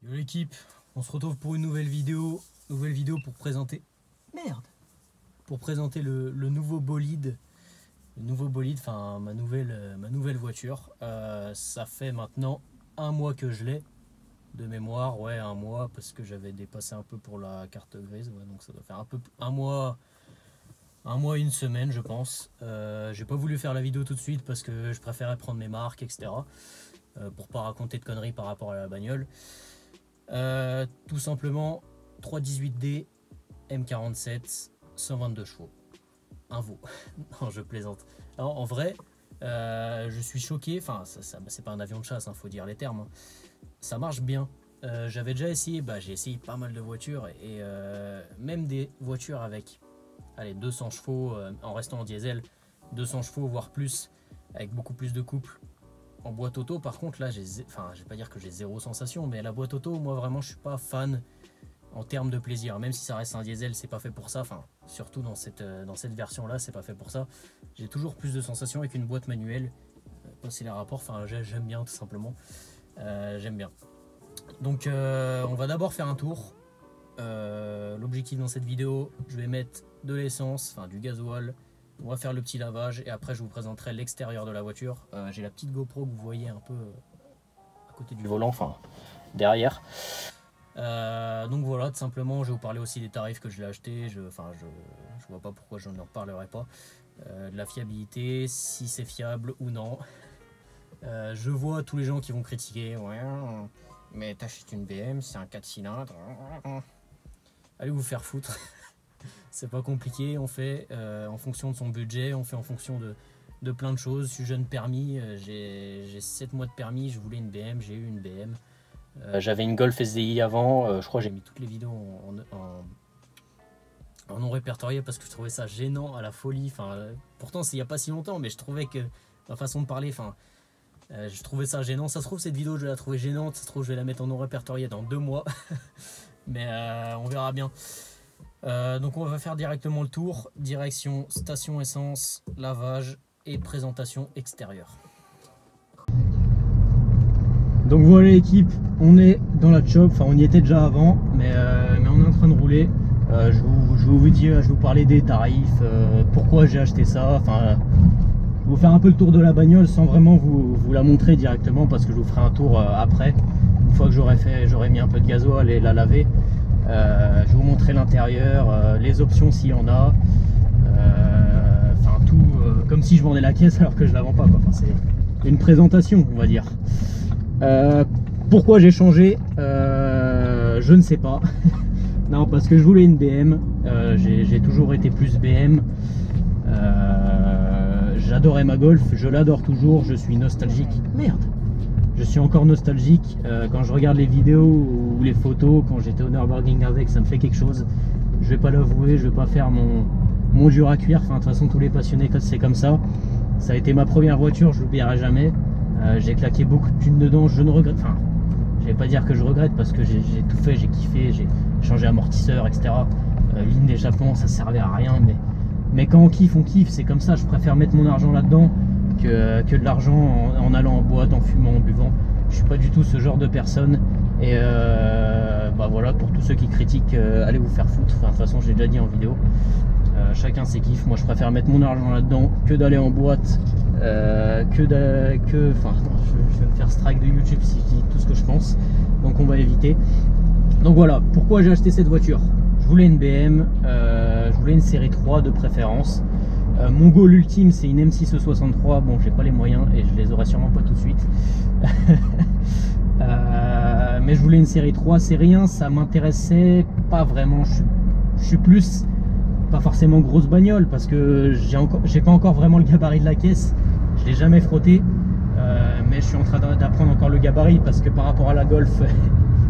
Yo l'équipe, on se retrouve pour une nouvelle vidéo pour présenter... Merde! Pour présenter le nouveau bolide. Enfin ma nouvelle voiture. Ça fait maintenant un mois que je l'ai. De mémoire, ouais, un mois, parce que j'avais dépassé un peu pour la carte grise. Ouais, donc ça doit faire un mois, une semaine, je pense. J'ai pas voulu faire la vidéo tout de suite parce que je préférais prendre mes marques, etc. Pour pas raconter de conneries par rapport à la bagnole. Tout simplement 318D M47 122 chevaux, un veau. Non, je plaisante. Alors, en vrai, je suis choqué. Enfin, c'est pas un avion de chasse, faut dire les termes. Ça marche bien. J'avais déjà essayé, j'ai essayé pas mal de voitures et même des voitures avec 200 chevaux en restant en diesel, 200 chevaux voire plus, avec beaucoup plus de couple. En boîte auto, par contre, là, je vais pas dire que j'ai zéro sensation, mais la boîte auto, moi vraiment, je suis pas fan en termes de plaisir. Même si ça reste un diesel, c'est pas fait pour ça. Enfin, surtout dans cette version-là, c'est pas fait pour ça. J'ai toujours plus de sensations avec une boîte manuelle. Passer les rapports, enfin, j'aime bien tout simplement. J'aime bien. Donc, on va d'abord faire un tour. L'objectif dans cette vidéo, je vais mettre de l'essence, enfin du gasoil. On va faire le petit lavage et après je vous présenterai l'extérieur de la voiture. J'ai la petite GoPro que vous voyez un peu à côté du volant, enfin derrière. Donc voilà, tout simplement, je vais vous parler aussi des tarifs que je l'ai acheté. Je vois pas pourquoi je n'en reparlerai pas. De la fiabilité, si c'est fiable ou non. Je vois tous les gens qui vont critiquer. Ouais, mais t'achètes une BM, c'est un 4 cylindres. Allez vous faire foutre. C'est pas compliqué, on fait en fonction de son budget, on fait en fonction de plein de choses. Je suis jeune permis, j'ai 7 mois de permis, je voulais une BM, j'ai eu une BM. J'avais une Golf SDI avant, je crois que j'ai mis toutes les vidéos en non répertorié parce que je trouvais ça gênant à la folie. Pourtant c'est il n'y a pas si longtemps, mais je trouvais que ma façon de parler, je trouvais ça gênant. Ça se trouve cette vidéo je vais la trouver gênante, ça se trouve je vais la mettre en non répertorié dans 2 mois. Mais on verra bien. Donc on va faire directement le tour, direction station essence, lavage et présentation extérieure. Donc voilà l'équipe, on est dans la shop, enfin on y était déjà avant, mais on est en train de rouler. Je vais vous parler des tarifs, pourquoi j'ai acheté ça, je vais vous faire un peu le tour de la bagnole sans vraiment vous la montrer directement parce que je vous ferai un tour après, une fois que j'aurai mis un peu de gasoil et la laver. Je vais vous montrer l'intérieur, les options s'il y en a, tout comme si je vendais la caisse alors que je la vends pas, quoi. Enfin, c'est une présentation on va dire. Pourquoi j'ai changé, je ne sais pas. Non, parce que je voulais une BM, j'ai toujours été plus BM. J'adorais ma Golf, je l'adore toujours, je suis nostalgique. Merde, je suis encore nostalgique quand je regarde les vidéos ou les photos, quand j'étais au Nürburgring avec, ça me fait quelque chose. Je vais pas l'avouer, je vais pas faire mon dur à cuire. De toute façon, tous les passionnés, c'est comme ça. Ça a été ma première voiture, je l'oublierai jamais. J'ai claqué beaucoup de thunes dedans, je ne regrette. Je vais pas dire que je regrette parce que j'ai tout fait, j'ai kiffé, j'ai changé amortisseur, etc. Ligne d'échappement, ça servait à rien, mais quand on kiffe, c'est comme ça. Je préfère mettre mon argent là-dedans que de l'argent en allant en boîte, en fumant, en buvant. Je suis pas du tout ce genre de personne. Et voilà, pour tous ceux qui critiquent, allez vous faire foutre. De toute façon, j'ai déjà dit en vidéo. Chacun ses kiffs. Moi, je préfère mettre mon argent là-dedans que d'aller en boîte. Je vais me faire strike de YouTube si je dis tout ce que je pense. Donc, on va éviter. Donc voilà, pourquoi j'ai acheté cette voiture. Je voulais une BM, je voulais une série 3 de préférence. Mon goal ultime c'est une M6E63, bon j'ai pas les moyens et je les aurai sûrement pas tout de suite. Mais je voulais une série 3, c'est rien, ça m'intéressait pas vraiment. Je suis plus, pas forcément grosse bagnole parce que j'ai pas encore vraiment le gabarit de la caisse, je l'ai jamais frotté. Mais je suis en train d'apprendre encore le gabarit parce que par rapport à la Golf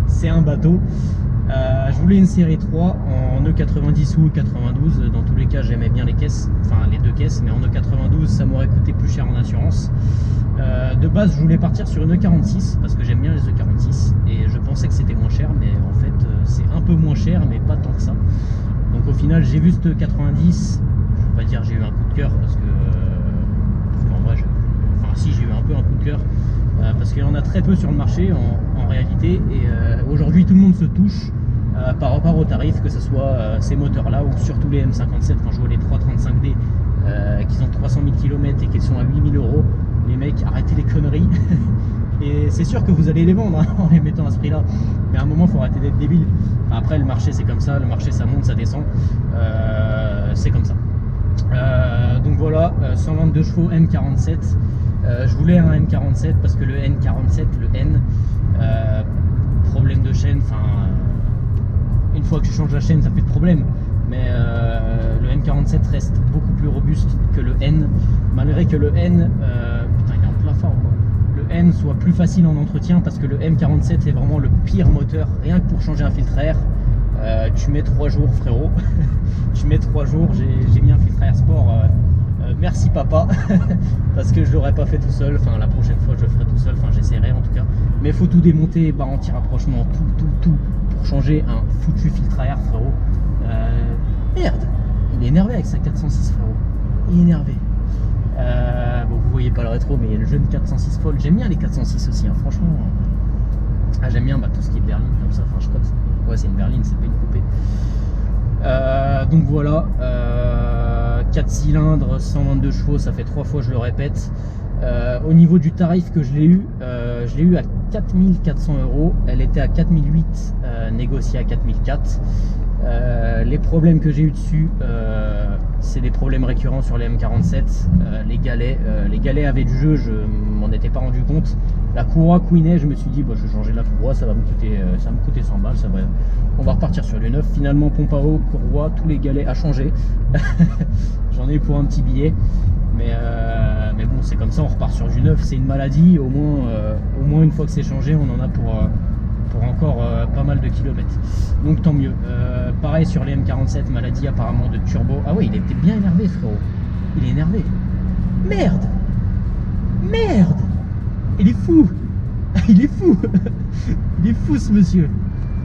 c'est un bateau. Je voulais une série 3 en E90 ou E92, dans tous les cas j'aimais bien les caisses, enfin les deux caisses, mais en E92 ça m'aurait coûté plus cher en assurance. De base je voulais partir sur une E46 parce que j'aime bien les E46 et je pensais que c'était moins cher, mais en fait c'est un peu moins cher mais pas tant que ça. Donc au final j'ai vu cette E90, je vais pas dire j'ai eu un coup de cœur parce qu'en vrai si j'ai eu un peu un coup de cœur parce qu'il y en a très peu sur le marché en réalité. Et aujourd'hui, tout le monde se touche par rapport au tarif, que ce soit ces moteurs-là ou surtout les M57. Quand je vois les 335D qui ont 300 000 km et qui sont à 8 000 €, les mecs, arrêtez les conneries. Et c'est sûr que vous allez les vendre hein, en les mettant à ce prix-là. Mais à un moment, il faut arrêter d'être débile. Après, le marché, c'est comme ça. Le marché, ça monte, ça descend. C'est comme ça. Donc voilà, 122 chevaux M47. Je voulais un M47 parce que le N47, le N, problème de chaîne. Enfin, une fois que je change la chaîne, ça n'a plus de problème. Mais le N47 reste beaucoup plus robuste que le N. Malgré que le N, putain, il est en plein phare quoi. Le N soit plus facile en entretien parce que le M47 est vraiment le pire moteur. Rien que pour changer un filtre à air, tu mets 3 jours frérot. Tu mets 3 jours, j'ai mis un filtre à air sport, merci papa. Parce que je l'aurais pas fait tout seul. Enfin la prochaine fois je le ferai tout seul, enfin j'essaierai en tout cas. Mais il faut tout démonter, barre anti-rapprochement, tout pour changer un foutu filtre à air frérot. Merde, il est énervé avec sa 406 frérot. Il est énervé. Bon, vous voyez pas le rétro, mais il y a le jeune 406 Fold. J'aime bien les 406 aussi, hein, franchement. J'aime bien tout ce qui est berline comme ça. Enfin, je crois que ouais, c'est une berline, c'est pas une coupée. Donc voilà, 4 cylindres, 122 chevaux, ça fait 3 fois je le répète. Au niveau du tarif que je l'ai eu à 4 400 €. Elle était à 4 800, négociée à 4 400. Les problèmes que j'ai eu dessus, c'est des problèmes récurrents sur les M47. Les galets avaient du jeu, je m'en étais pas rendu compte. La courroie couinait, je me suis dit bah, je vais changer la courroie, ça va me coûter 100 balles, on va repartir sur du neuf. Finalement pompe à eau, courroie, tous les galets à changer. J'en ai eu pour un petit billet, mais bon c'est comme ça, on repart sur du neuf, c'est une maladie, au moins une fois que c'est changé, on en a pour encore pas mal de kilomètres, donc tant mieux. Pareil sur les M47, maladie apparemment de turbo. Ah oui, il était bien énervé frérot, il est énervé. Merde, il est fou. Il est fou. Il est fou ce monsieur.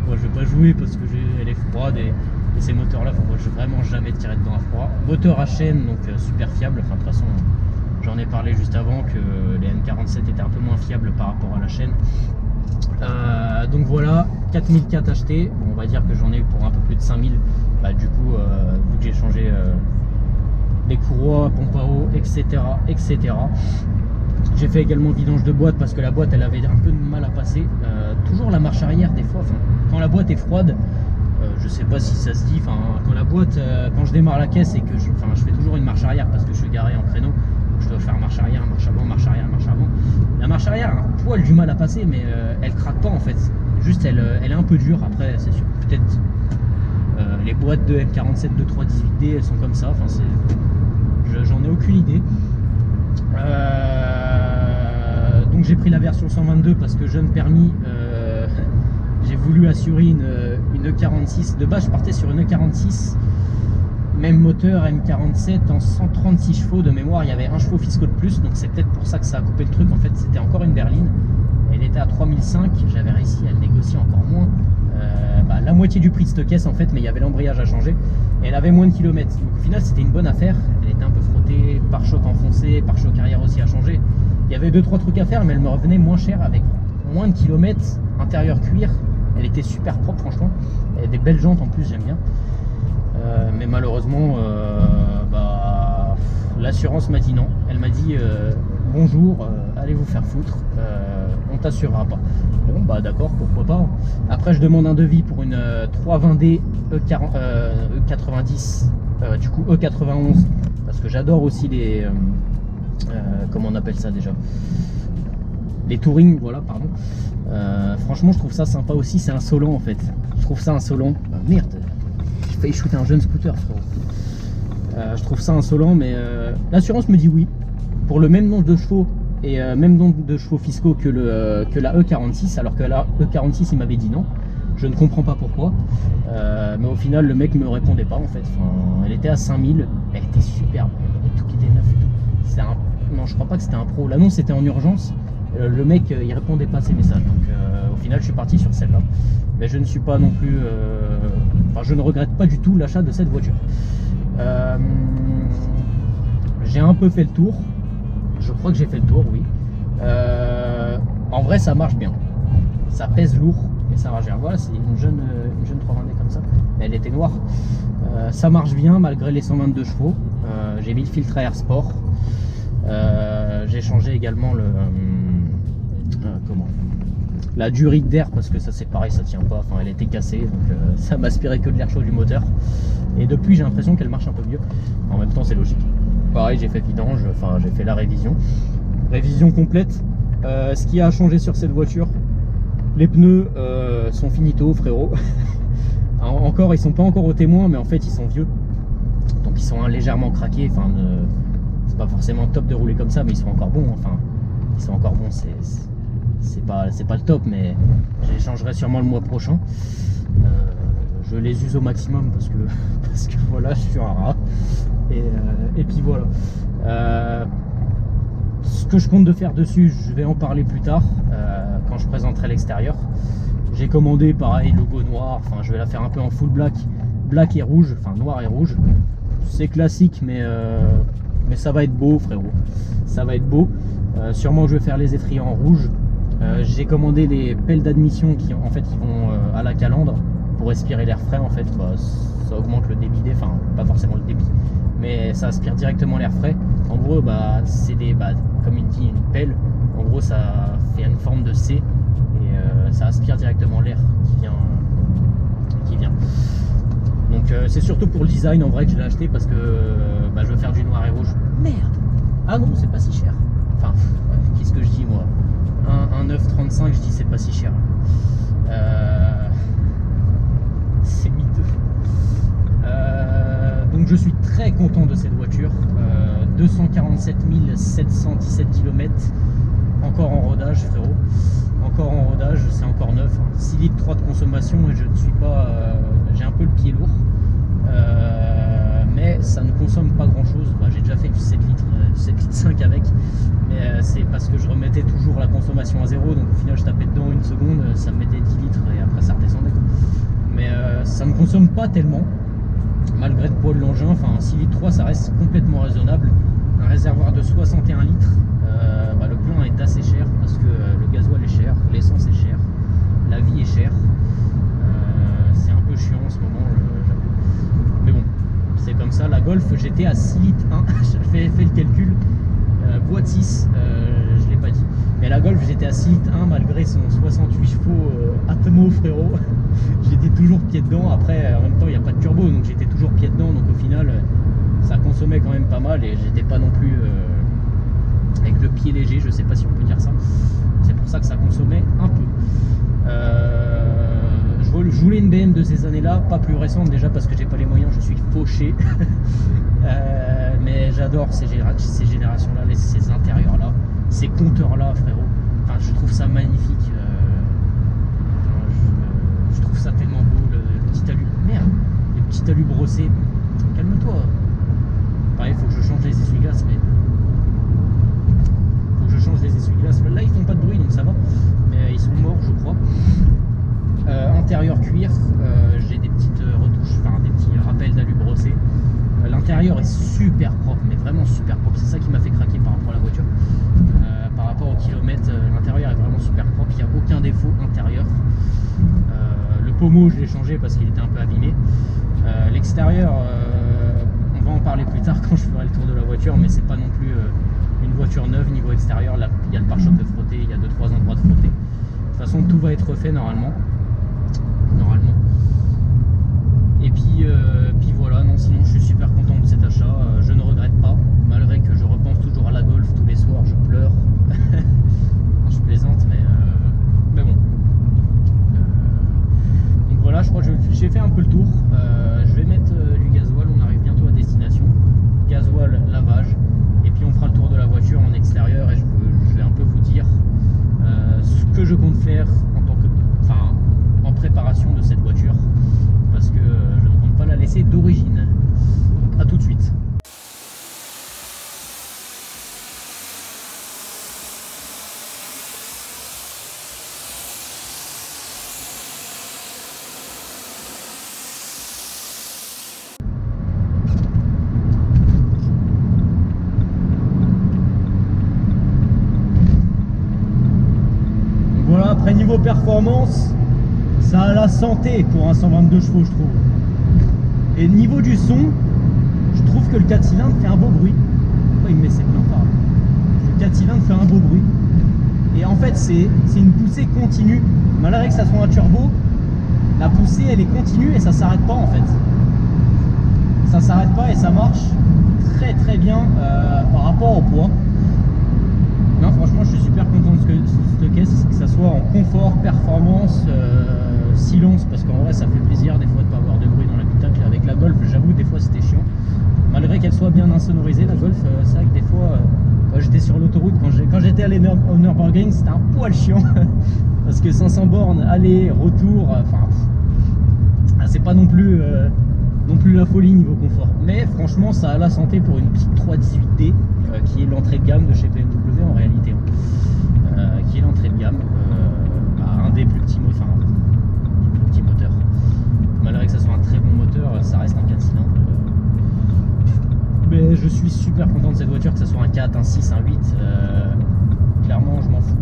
Moi je vais pas jouer parce que elle est froide et ces moteurs là, faut vraiment jamais tirer dedans à froid. Moteur à chaîne, donc super fiable. Enfin de toute façon j'en ai parlé juste avant que les M47 étaient un peu moins fiables par rapport à la chaîne. Donc voilà, 4004 achetés. Bon, on va dire que j'en ai eu pour un peu plus de 5000. Bah, du coup, vu que j'ai changé les courroies, pompe à eau, etc. J'ai fait également vidange de boîte parce que la boîte elle avait un peu de mal à passer. Toujours la marche arrière des fois, quand la boîte est froide, je sais pas si ça se dit, quand la boîte, quand je démarre la caisse et que je fais toujours une marche arrière parce que je suis garé en créneau. Je dois faire marche arrière, marche avant, marche arrière, marche avant. La marche arrière a un poil du mal à passer, mais elle craque pas en fait. Juste elle est un peu dure. Après c'est sûr, peut-être les boîtes de M47 2318D elles sont comme ça. Enfin j'en ai aucune idée. Donc j'ai pris la version 122 parce que jeune permis, j'ai voulu assurer une E46. De base je partais sur une E46. Même moteur M47 en 136 chevaux de mémoire, il y avait un chevaux fiscaux de plus, donc c'est peut-être pour ça que ça a coupé le truc. En fait c'était encore une berline, elle était à 3005, j'avais réussi à le négocier encore moins, la moitié du prix de cette caisse en fait, mais il y avait l'embrayage à changer et elle avait moins de kilomètres, donc au final c'était une bonne affaire. Elle était un peu frottée, pare-choc enfoncé, pare-choc arrière aussi à changer. Il y avait 2-3 trucs à faire, mais elle me revenait moins cher avec moins de kilomètres, intérieur cuir, elle était super propre franchement, elle a des belles jantes en plus, j'aime bien. Mais malheureusement l'assurance m'a dit non. Elle m'a dit bonjour, allez vous faire foutre, on t'assurera pas. Bon bah d'accord, pourquoi pas. Après je demande un devis pour une 320D E90, du coup E91, parce que j'adore aussi les comment on appelle ça déjà, les touring, voilà, pardon. Franchement je trouve ça sympa aussi, c'est insolent en fait, je trouve ça insolent. Merde, j'ai failli shooter un jeune scooter frérot. Je trouve ça insolent, mais l'assurance me dit oui pour le même nombre de chevaux et même nombre de chevaux fiscaux que la E46, alors que la E46 il m'avait dit non. Je ne comprends pas pourquoi, mais au final le mec me répondait pas en fait. Elle était à 5000, elle était superbe, il y avait tout qui était neuf et tout. Non, je crois pas que c'était un pro, l'annonce c'était en urgence, le mec il répondait pas à ses messages, donc au final je suis parti sur celle-là. Mais je ne suis pas non plus, je ne regrette pas du tout l'achat de cette voiture. J'ai un peu fait le tour, je crois que j'ai fait le tour, oui. En vrai ça marche bien, ça pèse lourd et ça marche bien. Voilà, c'est une jeune 320D comme ça, elle était noire. Ça marche bien malgré les 122 chevaux. J'ai mis le filtre à air sport. J'ai changé également la durite d'air parce que ça c'est pareil, ça tient pas, enfin elle était cassée, donc ça m'aspirait que de l'air chaud du moteur. Et depuis j'ai l'impression qu'elle marche un peu mieux. En même temps c'est logique. Pareil, j'ai fait vidange, enfin j'ai fait la révision complète. Ce qui a changé sur cette voiture, les pneus sont finito frérot. Encore, ils sont pas encore au témoin, mais en fait ils sont vieux, donc ils sont légèrement craqués. Enfin c'est pas forcément top de rouler comme ça, mais ils sont encore bons. Enfin ils sont encore bons, c'est pas le top, mais j'échangerai sûrement le mois prochain. Je les use au maximum parce que voilà, je suis un rat. Et puis voilà. Ce que je compte de faire dessus, je vais en parler plus tard quand je présenterai l'extérieur. J'ai commandé pareil, logo noir, enfin je vais la faire un peu en full black et rouge, enfin noir et rouge. C'est classique, mais ça va être beau frérot, ça va être beau. Sûrement je vais faire les étriers en rouge. J'ai commandé des pelles d'admission qui en fait ils vont à la calandre pour respirer l'air frais. En fait ça augmente le débit d'air, enfin pas forcément le débit, mais ça aspire directement l'air frais. En gros c'est comme il dit, une pelle, en gros ça fait une forme de C et ça aspire directement l'air qui vient. Donc c'est surtout pour le design en vrai que je l'ai acheté, parce que je veux faire du noir et rouge. Merde. Ah non, c'est pas si cher. Enfin, qu'est-ce que je dis moi, un 9,35, je dis c'est pas si cher. C'est miteux. Donc je suis très content de cette voiture. 247 717 km, encore en rodage frérot, encore en rodage, c'est encore neuf, hein. 6 litres 3 de consommation et je ne suis pas, j'ai un peu le pied lourd, mais ça ne consomme pas grand chose. J'ai déjà fait du 7 litres 5 avec, mais c'est parce que je remettais toujours la consommation à zéro, donc au final je tapais dedans une seconde, ça me mettait 10 litres et après ça redescendait quoi. Mais ça ne consomme pas tellement malgré le poids de l'engin. Enfin 6 litres 3 ça reste complètement raisonnable. Un réservoir de 61 litres, le plein est assez cher parce que le gasoil est cher, l'essence est chère, la vie est chère. C'est un peu chiant en ce moment, j'avoue, mais bon c'est comme ça. La Golf, j'étais à 6 litres 1, j'ai fait le calcul, boîte 6, je l'ai pas dit, mais la Golf j'étais à 6 litres 1 malgré son 68 chevaux Atmo frérot. J'étais toujours pied dedans. Après en même temps il n'y a pas de turbo, donc j'étais toujours pied dedans, donc au final ça consommait quand même pas mal et j'étais pas non plus avec le pied léger, je sais pas si on peut dire ça. C'est pour ça que ça consommait un peu. Je voulais une BM de ces années là, pas plus récente, déjà parce que j'ai pas les moyens, je suis fauché. Mais j'adore ces générations là, ces intérieurs là, ces compteurs là frérot. Enfin, je trouve ça magnifique. Je trouve ça tellement beau, le petit alu. Merde, les petits alus brossés. Calme-toi. Pareil, il faut que je change les essuie-glaces, mais là ils font pas de bruit donc ça va, mais ils sont morts je crois. Intérieur cuir, j'ai des petites retouches, enfin des petits rappels d'alu brossés. L'intérieur est super propre, mais vraiment super propre. C'est ça qui m'a fait craquer par rapport à la voiture. Par rapport au kilomètre, l'intérieur est vraiment super propre, il n'y a aucun défaut intérieur. Le pommeau je l'ai changé parce qu'il était un peu abîmé. L'extérieur, on va en parler plus tard quand je ferai le tour de la voiture, mais c'est pas non plus une voiture neuve niveau extérieur. Là il y a le pare-choc de frotter, il y a 2-3 endroits de frotter. De toute façon tout va être refait normalement. Et puis voilà, non, sinon je suis super content de cet achat, je ne regrette pas, malgré que je repense toujours à la Golf tous les soirs, je pleure. Je plaisante, mais bon. Donc voilà, je crois que j'ai fait un peu le tour. Je vais mettre du gasoil, on arrive bientôt à destination. Gasoil, lavage, et puis on fera le tour de la voiture en extérieur et je vais un peu vous dire ce que je compte faire en préparation de cette voiture, parce que je ne compte pas la laisser d'origine. Donc à tout de suite. niveau performance, ça a la santé pour un 122 chevaux, je trouve. Et niveau du son, je trouve que le 4 cylindres fait un beau bruit. Pourquoi il me met ses pleins phares? Le 4 cylindres fait un beau bruit. Et en fait, c'est une poussée continue. Malgré que ça soit un turbo, la poussée, elle est continue et ça s'arrête pas en fait. Ça s'arrête pas et ça marche très très bien par rapport au poids. Non, franchement, je suis super content de cette caisse, que ça soit en confort, performance, silence, parce qu'en vrai, ça fait plaisir des fois de pas avoir de bruit dans l'habitacle. Avec la Golf, j'avoue, des fois c'était chiant. Malgré qu'elle soit bien insonorisée, la Golf, c'est vrai que des fois, quand j'étais sur l'autoroute, quand j'étais à Nürburgring, c'était un poil chiant. Parce que 500 bornes, aller, retour, enfin, c'est pas non plus la folie niveau confort. Mais franchement, ça a la santé pour une petite 318D, qui est l'entrée de gamme de chez BMW en réalité. Qui est l'entrée de gamme, un des plus petits moteurs. Malgré que ça soit un très bon moteur, ça reste un 4 cylindres. Mais je suis super content de cette voiture, que ce soit un 4, un 6, un 8. Clairement, je m'en fous.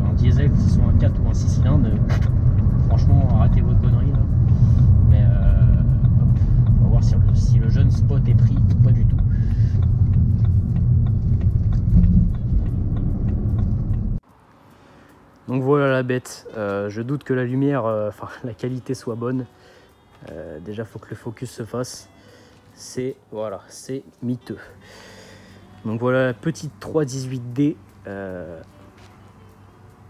Un diesel, que ce soit un 4 ou un 6 cylindres, franchement, arrêtez votre connerie là. Mais on va voir si le jeune spot est pris ou pas du tout. Donc voilà la bête. Je doute que la lumière, la qualité soit bonne. Déjà, faut que le focus se fasse. C'est voilà, c'est miteux. Donc voilà la petite 318D,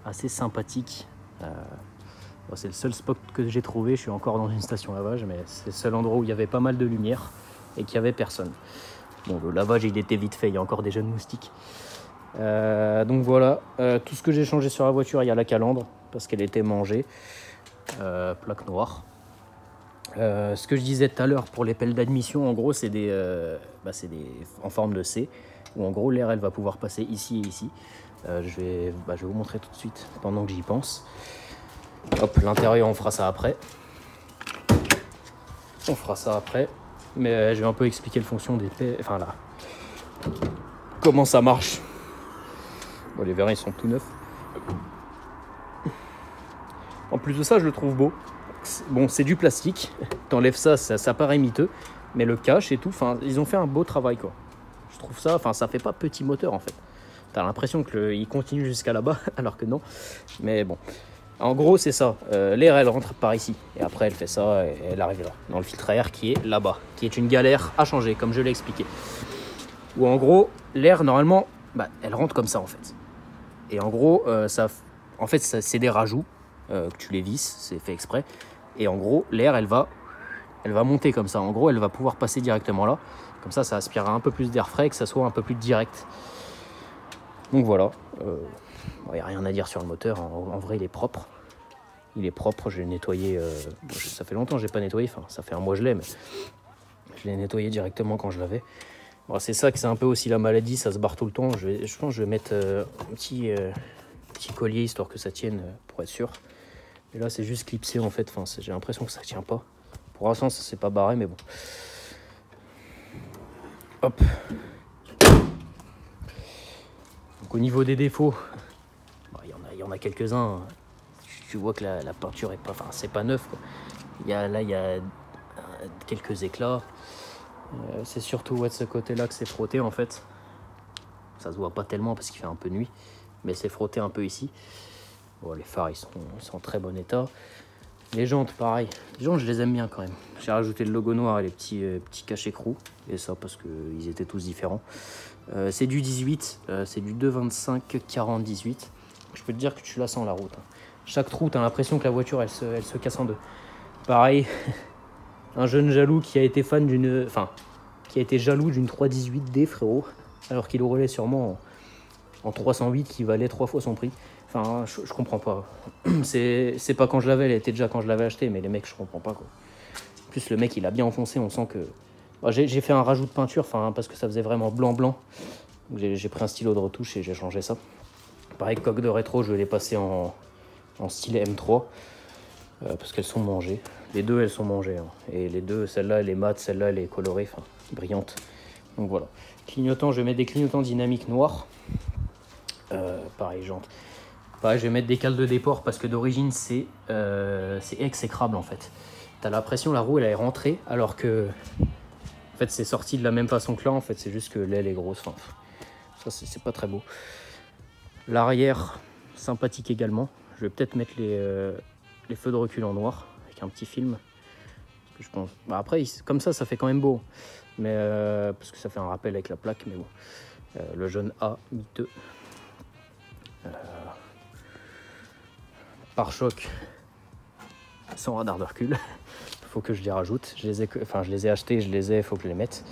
assez sympathique. Bon, c'est le seul spot que j'ai trouvé. Je suis encore dans une station lavage, mais c'est le seul endroit où il y avait pas mal de lumière et qu'il n'y avait personne. Bon, le lavage il était vite fait, il y a encore des jeunes moustiques. Donc voilà, tout ce que j'ai changé sur la voiture, il y a la calandre parce qu'elle était mangée, plaque noire. Ce que je disais tout à l'heure pour les pelles d'admission, en gros c'est des en forme de C, où en gros l'air elle va pouvoir passer ici et ici. Je vais vous montrer tout de suite pendant que j'y pense. Hop, l'intérieur on fera ça après. Mais je vais un peu expliquer le fonction des pelles, enfin là, comment ça marche. Bon, les verres ils sont tout neufs. En plus de ça, je le trouve beau. Bon, c'est du plastique. T'enlèves ça, ça paraît miteux. Mais le cache et tout, enfin, ils ont fait un beau travail quoi. Je trouve ça, enfin, ça fait pas petit moteur en fait. T'as l'impression qu'il continue jusqu'à là-bas, alors que non. Mais bon, en gros c'est ça. L'air elle rentre par ici et après elle fait ça et elle arrive là, dans le filtre à air qui est là-bas, qui est une galère à changer comme je l'ai expliqué. Où en gros l'air normalement, elle rentre comme ça en fait. Et en gros, c'est des rajouts que tu les visses, c'est fait exprès. Et en gros, l'air, elle va monter comme ça. En gros, elle va pouvoir passer directement là. Comme ça aspirera un peu plus d'air frais, que ça soit un peu plus direct. Donc voilà. Il n'y a rien à dire sur le moteur. En vrai, il est propre. Il est propre. Je l'ai nettoyé. Ça fait longtemps que je l'ai pas nettoyé. Enfin, ça fait un mois que je l'ai, mais je l'ai nettoyé directement quand je l'avais. Bon, c'est ça que c'est un peu aussi la maladie, ça se barre tout le temps. Je pense que je vais mettre un petit collier histoire que ça tienne pour être sûr. Et là c'est juste clipsé en fait, enfin, j'ai l'impression que ça tient pas. Pour l'instant ça s'est pas barré mais bon. Hop. Donc au niveau des défauts, il y en a quelques-uns. Tu vois que la peinture est pas, enfin c'est pas neuf quoi. Il y a quelques éclats. C'est surtout de ce côté-là que c'est frotté en fait. Ça se voit pas tellement parce qu'il fait un peu nuit, mais c'est frotté un peu ici. Bon, les phares ils sont en très bon état. Les jantes pareil. Les jantes je les aime bien quand même. J'ai rajouté le logo noir et les petits cachets-écrous. Et ça parce qu'ils étaient tous différents. C'est du 18, c'est du 225/40/18. Je peux te dire que tu la sens la route. Chaque trou, tu as l'impression que la voiture elle se casse en deux. Pareil. Un jeune jaloux qui a été fan qui a été jaloux d'une 318D frérot, alors qu'il roulait sûrement en 308 qui valait 3 fois son prix. Enfin, je comprends pas. C'est pas quand je l'avais, elle était déjà quand je l'avais acheté, mais les mecs, je comprends pas quoi. En plus, le mec, il a bien enfoncé, on sent que... j'ai fait un rajout de peinture, parce que ça faisait vraiment blanc-blanc. J'ai pris un stylo de retouche et j'ai changé ça. Pareil, coque de rétro, je l'ai passé en style M3. Parce qu'elles sont mangées. Les deux, elles sont mangées. Hein. Et les deux, celle-là, elle est mate, celle-là, elle est colorée, enfin, brillante. Donc voilà. Clignotant, je vais mettre des clignotants dynamiques noirs. Pareil, jante. Pareil, je vais mettre des cales de déport parce que d'origine c'est exécrable en fait. T'as l'impression la roue elle est rentrée alors que en fait c'est sorti de la même façon que là, en fait c'est juste que l'aile est grosse. Enfin, ça c'est pas très beau. L'arrière sympathique également. Je vais peut-être mettre les feux de recul en noir avec un petit film. Parce que je pense. Bah après comme ça fait quand même beau. Mais parce que ça fait un rappel avec la plaque, mais bon. Le jaune A miteux. Pare-choc sans radar de recul. Faut que je les rajoute. Je les ai achetés, je les ai, faut que je les mette.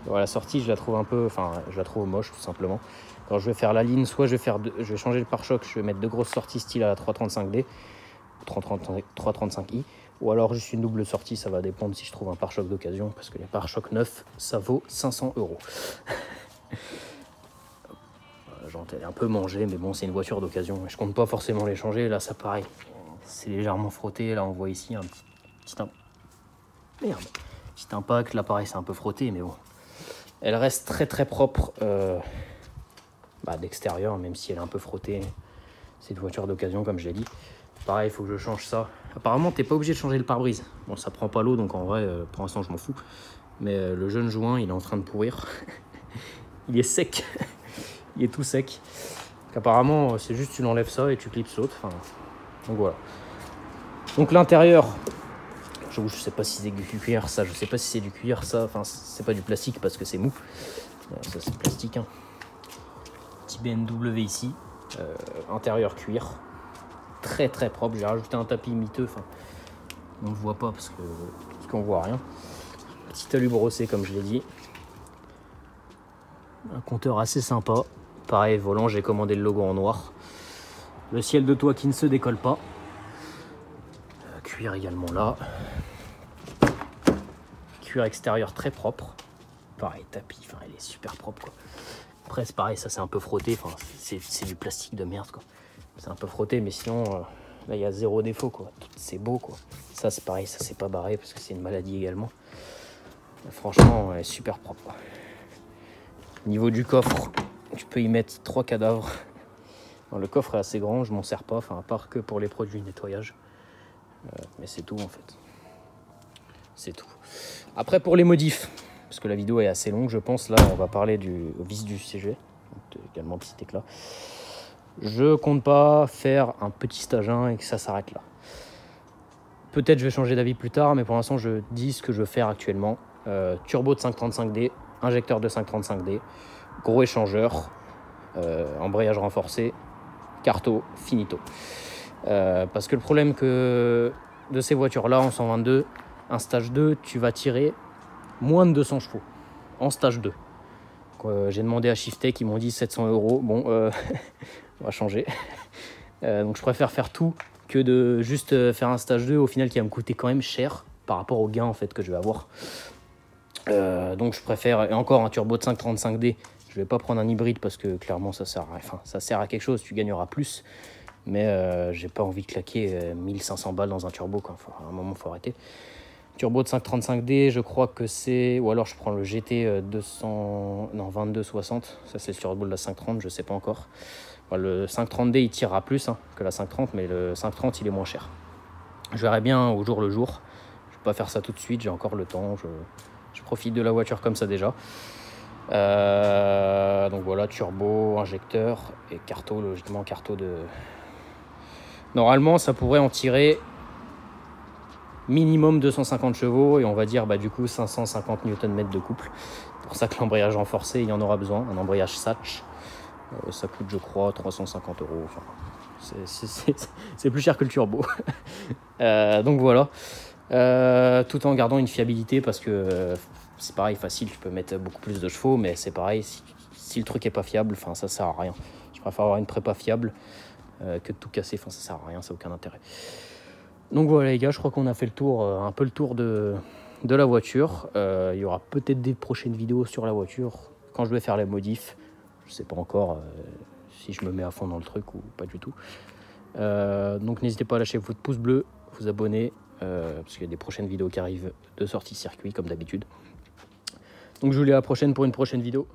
Voilà, la sortie, je la trouve un peu, je la trouve moche tout simplement. Quand je vais faire la ligne, soit je vais changer le pare-choc, je vais mettre 2 grosses sorties style à la 335D, 335i, ou alors juste une double sortie, ça va dépendre si je trouve un pare-choc d'occasion, parce que les pare-chocs neufs, ça vaut 500 €. Genre, elle est un peu mangée, mais bon, c'est une voiture d'occasion. Je compte pas forcément les changer. Là, ça pareil, c'est légèrement frotté. Là, on voit ici un petit impact. Là, pareil, c'est un peu frotté, mais bon. Elle reste très très propre d'extérieur, même si elle est un peu frottée. C'est une voiture d'occasion, comme je l'ai dit. Pareil, il faut que je change ça. Apparemment, t'es pas obligé de changer le pare-brise. Bon, ça prend pas l'eau, donc en vrai, pour l'instant, je m'en fous. Mais le jeune joint, il est en train de pourrir. Il est sec. Il est tout sec. Donc, apparemment, c'est juste tu l'enlèves ça et tu clipses l'autre. Enfin, donc voilà. Donc l'intérieur, je sais pas si c'est du cuir, ça. Je sais pas si c'est du cuir, ça. Enfin, c'est pas du plastique parce que c'est mou. Ça, c'est plastique. Hein. Petit BMW ici. Intérieur cuir. Très très propre. J'ai rajouté un tapis miteux. Enfin, on ne voit pas parce qu'on voit rien. Petit talus brossé comme je l'ai dit. Un compteur assez sympa. Pareil, volant, j'ai commandé le logo en noir. Le ciel de toit qui ne se décolle pas. Cuir également là. Cuir extérieur très propre. Pareil, tapis, enfin, il est super propre quoi. Après, c'est pareil, ça c'est un peu frotté. Enfin, c'est du plastique de merde quoi. C'est un peu frotté, mais sinon, là il y a 0 défaut quoi. C'est beau quoi. Ça c'est pareil, ça c'est pas barré parce que c'est une maladie également. Franchement, elle est super propre quoi. Au niveau du coffre, tu peux y mettre 3 cadavres. Bon, le coffre est assez grand, je m'en sers pas, enfin à part que pour les produits nettoyage. Mais c'est tout en fait. C'est tout. Après pour les modifs, parce que la vidéo est assez longue, je pense, là on va parler du vis du CG. Donc, également petit éclat. Je compte pas faire un petit stage 1 et que ça s'arrête là. Peut-être je vais changer d'avis plus tard, mais pour l'instant je dis ce que je veux faire actuellement. Turbo de 535D, injecteur de 535D, gros échangeur, embrayage renforcé, carto, finito. Parce que le problème de ces voitures-là en 122, un stage 2, tu vas tirer moins de 200 chevaux en stage 2. J'ai demandé à Shiftech, ils m'ont dit 700 €. Bon, on va changer. Donc je préfère faire tout que de juste faire un stage 2 au final qui va me coûter quand même cher par rapport au gain en fait que je vais avoir. Donc je préfère, et encore un turbo de 535D, je vais pas prendre un hybride parce que clairement ça sert à quelque chose, tu gagneras plus, mais j'ai pas envie de claquer 1500 balles dans un turbo quoi. À un moment faut arrêter. Turbo de 535D, je crois que c'est, ou alors je prends le GT 2260, ça c'est le turbo de la 530, je sais pas encore. Enfin, le 530D il tirera plus que la 530, mais le 530 il est moins cher. Je verrai bien au jour le jour, je vais pas faire ça tout de suite, j'ai encore le temps, je profite de la voiture comme ça déjà. Donc voilà, turbo, injecteur et carto, logiquement carto de... Normalement ça pourrait en tirer minimum 250 chevaux et on va dire du coup 550 Nm de couple. C'est pour ça que l'embrayage renforcé, il y en aura besoin, un embrayage Satch. Ça coûte je crois 350 €. Enfin, c'est plus cher que le turbo. Donc voilà. Tout en gardant une fiabilité parce que c'est pareil, facile, tu peux mettre beaucoup plus de chevaux, mais c'est pareil, si le truc est pas fiable, ça sert à rien. Je préfère avoir une prépa fiable que de tout casser, ça sert à rien, ça n'a aucun intérêt. Donc voilà les gars, je crois qu'on a fait le tour, un peu le tour de la voiture. Il y aura peut-être des prochaines vidéos sur la voiture quand je vais faire les modifs. Je sais pas encore si je me mets à fond dans le truc ou pas du tout. Donc n'hésitez pas à lâcher votre pouce bleu, vous abonner, parce qu'il y a des prochaines vidéos qui arrivent de sortie circuit comme d'habitude. Donc je vous dis à la prochaine pour une prochaine vidéo.